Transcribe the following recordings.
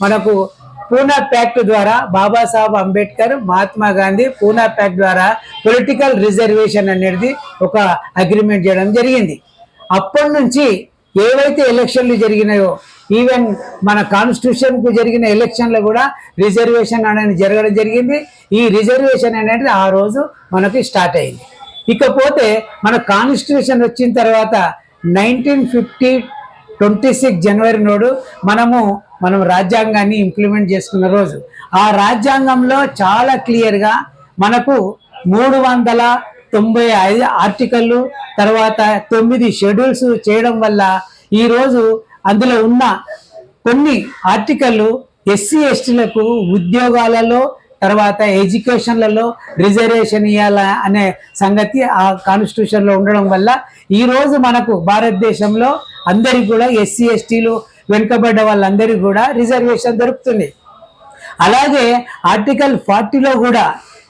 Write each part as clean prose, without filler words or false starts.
మనకు పూనా ప్యాక్ట్ ద్వారా బాబాసాహెబ్ అంబేద్కర్ మహాత్మా గాంధీ పూనా ప్యాక్ట్ ద్వారా పొలిటికల్ రిజర్వేషన్ అనేది ఒక అగ్రిమెంట్ చేయడం జరిగింది. అప్పటి నుంచి ఏవైతే ఎలక్షన్లు జరిగినాయో, ఈవెన్ మన కాన్స్టిట్యూషన్కు జరిగిన ఎలక్షన్లో కూడా రిజర్వేషన్ అనేది జరగడం జరిగింది. ఈ రిజర్వేషన్ అనేది ఆ రోజు మనకి స్టార్ట్ అయింది. ఇకపోతే మన కాన్స్టిట్యూషన్ వచ్చిన తర్వాత 1926 జనవరి నాడు మనం రాజ్యాంగాన్ని ఇంప్లిమెంట్ చేసుకున్న రోజు. ఆ రాజ్యాంగంలో చాలా క్లియర్గా మనకు 395 ఆర్టికళ్ళు, తర్వాత 9 షెడ్యూల్స్ చేయడం వల్ల ఈరోజు అందులో ఉన్న కొన్ని ఆర్టికళ్ళు ఎస్సీ ఎస్టీలకు ఉద్యోగాలలో, తర్వాత ఎడ్యుకేషన్లలో రిజర్వేషన్ ఇవ్వాల అనే సంగతి ఆ కాన్స్టిట్యూషన్లో ఉండడం వల్ల ఈరోజు మనకు భారతదేశంలో అందరికీ కూడా ఎస్సీ ఎస్టీలు వెనుకబడ్డ వాళ్ళందరికీ కూడా రిజర్వేషన్ దొరుకుతుంది. అలాగే ఆర్టికల్ 40లో కూడా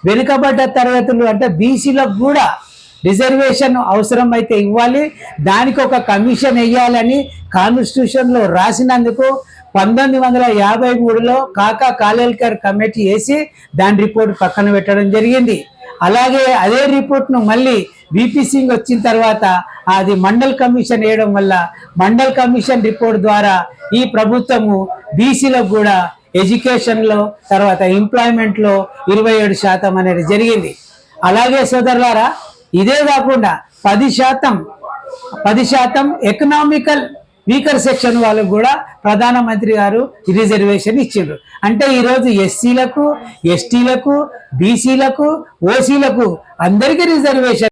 వెనుకబడ్డ తరగతులు అంటే బీసీలకు కూడా రిజర్వేషన్ అవసరం అయితే ఇవ్వాలి, దానికి ఒక కమిషన్ వేయాలని కాన్స్టిట్యూషన్లో రాసినందుకు 1953లో కాకా కాలేల్కర్ కమిటీ వేసి దాని రిపోర్ట్ పక్కన పెట్టడం జరిగింది. అలాగే అదే రిపోర్ట్ను మళ్ళీ విపి సింగ్ వచ్చిన తర్వాత అది మండల్ కమిషన్ వేయడం వల్ల మండల్ కమిషన్ రిపోర్ట్ ద్వారా ఈ ప్రభుత్వము బీసీలకు కూడా ఎడ్యుకేషన్లో, తర్వాత ఎంప్లాయ్మెంట్లో 27% అనేది జరిగింది. అలాగే సోదరులారా, ఇదే కాకుండా 10% ఎకనామికల్ వీకర్ సెక్షన్ వాళ్ళకు కూడా ప్రధానమంత్రి గారు రిజర్వేషన్ ఇచ్చిండ్రు. అంటే ఈరోజు ఎస్సీలకు, ఎస్టీలకు, బీసీలకు, ఓసీలకు అందరికీ రిజర్వేషన్.